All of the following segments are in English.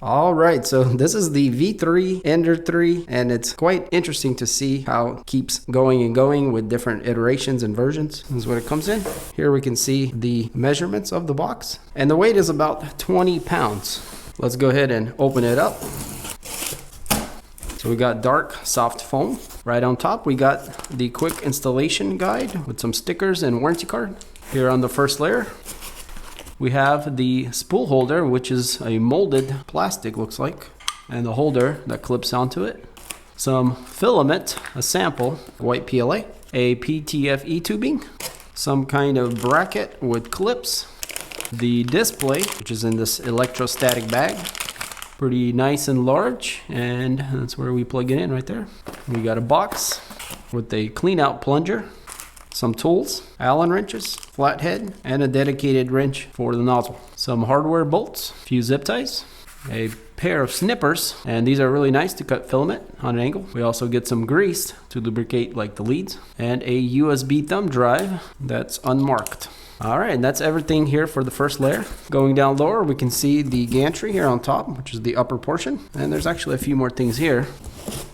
All right, so this is the V3 Ender-3, and it's quite interesting to see how it keeps going and going with different iterations and versions. This is what it comes in. Here we can see the measurements of the box, and the weight is about 20 pounds. Let's go ahead and open it up. So we got dark, soft foam. Right on top, we got the quick installation guide with some stickers and warranty card. Here on the first layer, we have the spool holder, which is a molded plastic, looks like, and the holder that clips onto it. Some filament, a sample, white PLA, a PTFE tubing, some kind of bracket with clips, the display, which is in this electrostatic bag, pretty nice and large, and that's where we plug it in right there. We got a box with a clean out plunger, some tools, Allen wrenches, flathead, and a dedicated wrench for the nozzle. Some hardware bolts, a few zip ties, a pair of snippers, and these are really nice to cut filament on an angle. We also get some grease to lubricate like the leads, and a USB thumb drive that's unmarked. All right, and that's everything here for the first layer. Going down lower, we can see the gantry here on top, which is the upper portion. And there's actually a few more things here,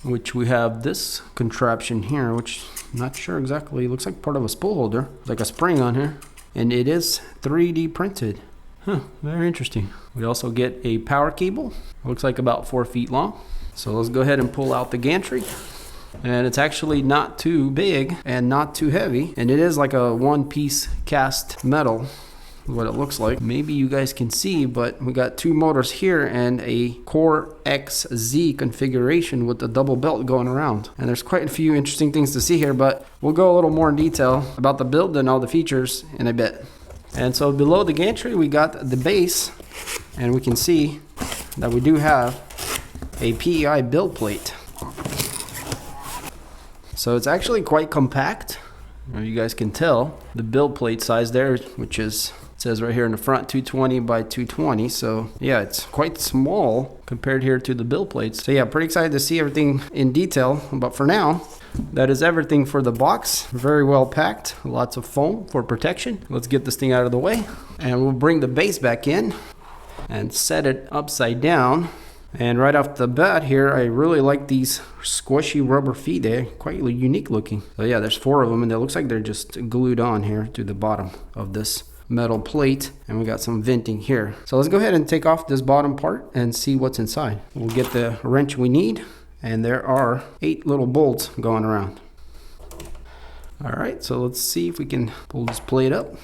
which we have this contraption here, which I'm not sure exactly. It looks like part of a spool holder, like a spring on here. And it is 3D printed. Huh, very interesting. We also get a power cable. It looks like about 4 feet long. So let's go ahead and pull out the gantry. And it's actually not too big and not too heavy. And it is like a one-piece cast metal, what it looks like. Maybe you guys can see, but we got 2 motors here and a CoreXZ configuration with the double belt going around. And there's quite a few interesting things to see here, but we'll go a little more in detail about the build and all the features in a bit. And so below the gantry, we got the base, and we can see that we do have a PEI build plate. So it's actually quite compact. You guys can tell the build plate size there, which is, it says right here in the front, 220 by 220. So yeah, it's quite small compared here to the build plates. So yeah, pretty excited to see everything in detail. But for now, that is everything for the box. Very well packed, lots of foam for protection. Let's get this thing out of the way, and we'll bring the base back in and set it upside down. And right off the bat here, I really like these squishy rubber feet. They're quite unique looking. So yeah, there's 4 of them, and it looks like they're just glued on here to the bottom of this metal plate. And we got some venting here. So let's go ahead and take off this bottom part and see what's inside. We'll get the wrench we need, and there are 8 little bolts going around. All right, so let's see if we can pull this plate up.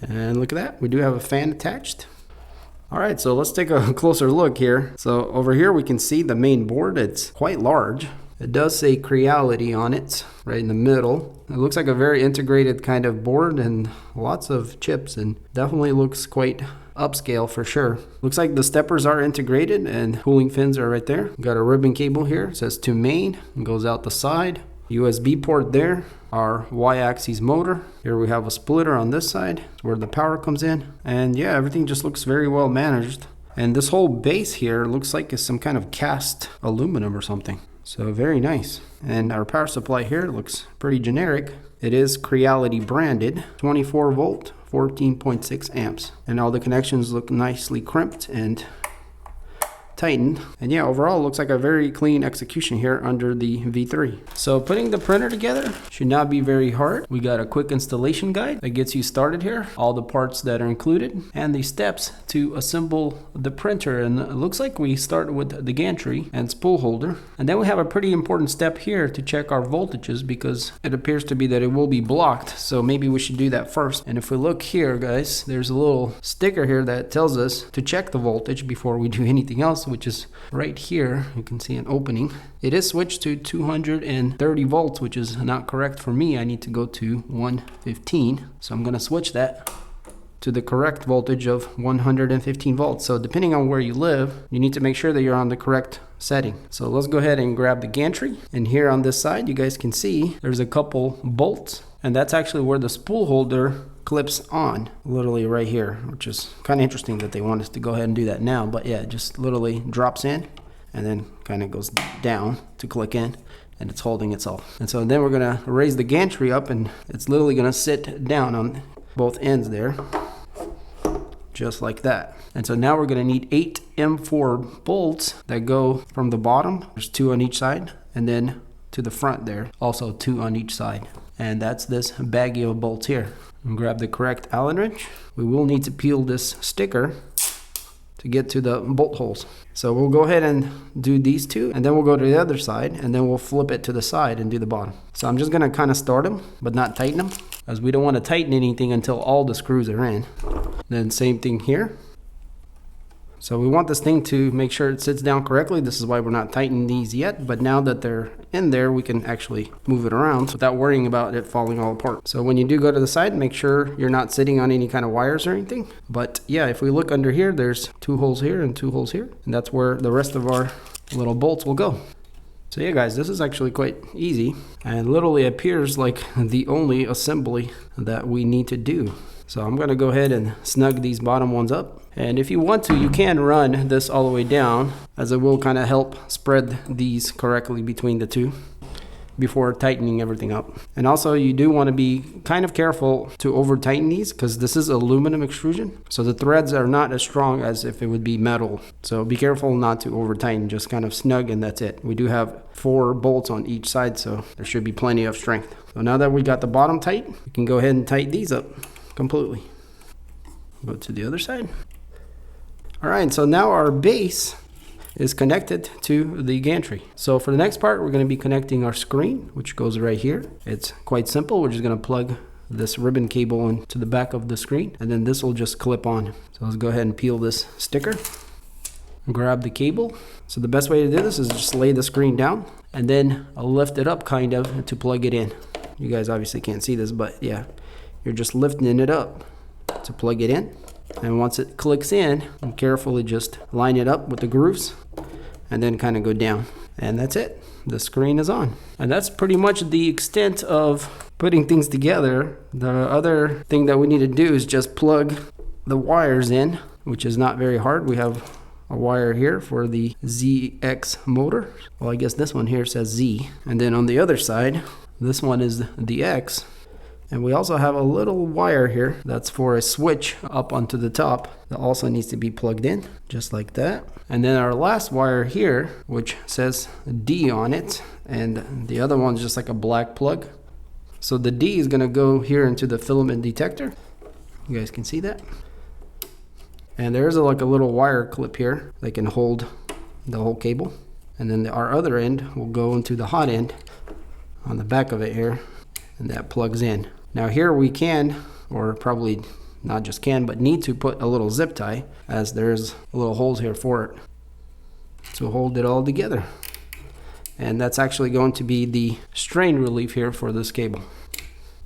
And look at that, we do have a fan attached. All right, so let's take a closer look here. So over here we can see the main board. It's quite large. It does say Creality on it, right in the middle. It looks like a very integrated kind of board and lots of chips, and definitely looks quite upscale for sure. Looks like the steppers are integrated and cooling fins are right there. We've got a ribbon cable here. It says to main and goes out the side. USB port there, our Y-axis motor. Here we have a splitter on this side, where the power comes in. And yeah, everything just looks very well managed. And this whole base here looks like it's some kind of cast aluminum or something. So very nice. And our power supply here looks pretty generic. It is Creality branded, 24 volt, 14.6 amps. And all the connections look nicely crimped and tightened. And yeah, overall it looks like a very clean execution here under the V3. So putting the printer together should not be very hard. We got a quick installation guide that gets you started here, all the parts that are included, and the steps to assemble the printer. And it looks like we start with the gantry and spool holder, and then we have a pretty important step here to check our voltages, because it appears to be that it will be blocked. So maybe we should do that first. And if we look here, guys, there's a little sticker here that tells us to check the voltage before we do anything else, which is right here. You can see an opening. It is switched to 230 volts, which is not correct for me. I need to go to 115. So I'm going to switch that to the correct voltage of 115 volts. So depending on where you live, you need to make sure that you're on the correct setting. So let's go ahead and grab the gantry. And here on this side, you guys can see there's a couple bolts, and that's actually where the spool holder clips on, literally right here, which is kind of interesting that they want us to go ahead and do that now. But yeah, it just literally drops in and then kind of goes down to click in, and it's holding itself. And so then we're gonna raise the gantry up, and it's literally gonna sit down on both ends there. just like that. And so now we're going to need 8 M4 bolts that go from the bottom. There's 2 on each side, and then to the front there, also 2 on each side. And that's this baggie of bolts here. And grab the correct Allen wrench. We will need to peel this sticker to get to the bolt holes. So we'll go ahead and do these 2, and then we'll go to the other side, and then we'll flip it to the side and do the bottom. So I'm just gonna kind of start them, but not tighten them, as we don't want to tighten anything until all the screws are in. Then same thing here. So we want this thing to make sure it sits down correctly. This is why we're not tightening these yet, but now that they're in there, we can actually move it around without worrying about it falling all apart. So when you do go to the side, make sure you're not sitting on any kind of wires or anything. But yeah, if we look under here, there's 2 holes here and 2 holes here, and that's where the rest of our little bolts will go. So yeah guys, this is actually quite easy and literally appears like the only assembly that we need to do. So I'm going to go ahead and snug these bottom ones up. And if you want to, you can run this all the way down, as it will kind of help spread these correctly between the 2 before tightening everything up. And also you do want to be kind of careful to over tighten these, because this is aluminum extrusion. So the threads are not as strong as if it would be metal. So be careful not to over tighten, just kind of snug, and that's it. We do have 4 bolts on each side, so there should be plenty of strength. So now that we got the bottom tight, we can go ahead and tighten these up completely. Go to the other side. All right, so now our base is connected to the gantry. So for the next part, we're going to be connecting our screen, which goes right here. It's quite simple. We're just going to plug this ribbon cable into the back of the screen, and then this will just clip on. So let's go ahead and peel this sticker and grab the cable. So the best way to do this is just lay the screen down, and then I'll lift it up kind of to plug it in. You guys obviously can't see this, but yeah, you're just lifting it up to plug it in. And once it clicks in, you carefully just line it up with the grooves and then kind of go down. And that's it. The screen is on. And that's pretty much the extent of putting things together. The other thing that we need to do is just plug the wires in, which is not very hard. We have a wire here for the ZX motor. Well, I guess this one here says Z. And then on the other side, this one is the X. And we also have a little wire here that's for a switch up onto the top that also needs to be plugged in, just like that. And then our last wire here, which says D on it, and the other one's just like a black plug. So the D is gonna go here into the filament detector. You guys can see that. And there's like a little wire clip here that can hold the whole cable. And then our other end will go into the hot end on the back of it here, and that plugs in. Now here we can, or probably not just can, but need to put a little zip tie, as there's little holes here for it to hold it all together. And that's actually going to be the strain relief here for this cable.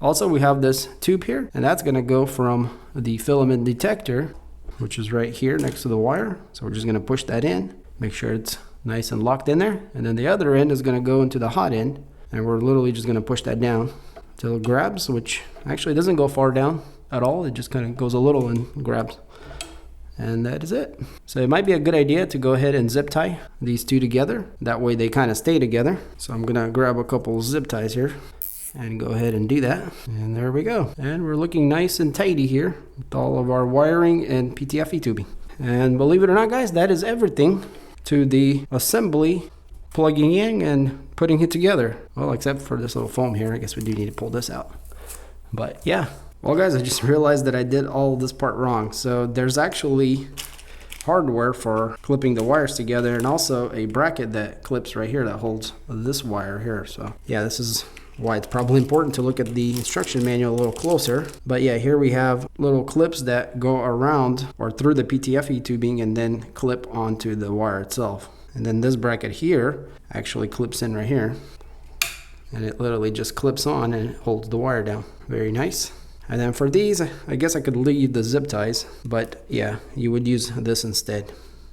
Also, we have this tube here, and that's going to go from the filament detector, which is right here next to the wire. So we're just going to push that in, make sure it's nice and locked in there. And then the other end is going to go into the hot end, and we're literally just going to push that down till it grabs, which actually doesn't go far down at all. It just kind of goes a little and grabs. And that is it. So it might be a good idea to go ahead and zip tie these 2 together. That way they kind of stay together. So I'm gonna grab a couple zip ties here and go ahead and do that. And there we go. And we're looking nice and tidy here with all of our wiring and PTFE tubing. And believe it or not, guys, that is everything to the assembly, plugging in and putting it together. Well, except for this little foam here. I guess we do need to pull this out. But yeah. Well guys, I just realized that I did all this part wrong. So there's actually hardware for clipping the wires together, and also a bracket that clips right here that holds this wire here. So yeah, this is why it's probably important to look at the instruction manual a little closer. But yeah, here we have little clips that go around or through the PTFE tubing and then clip onto the wire itself. And then this bracket here actually clips in right here, and it literally just clips on and it holds the wire down. Very nice. And then for these, I guess I could leave the zip ties, but yeah, you would use this instead.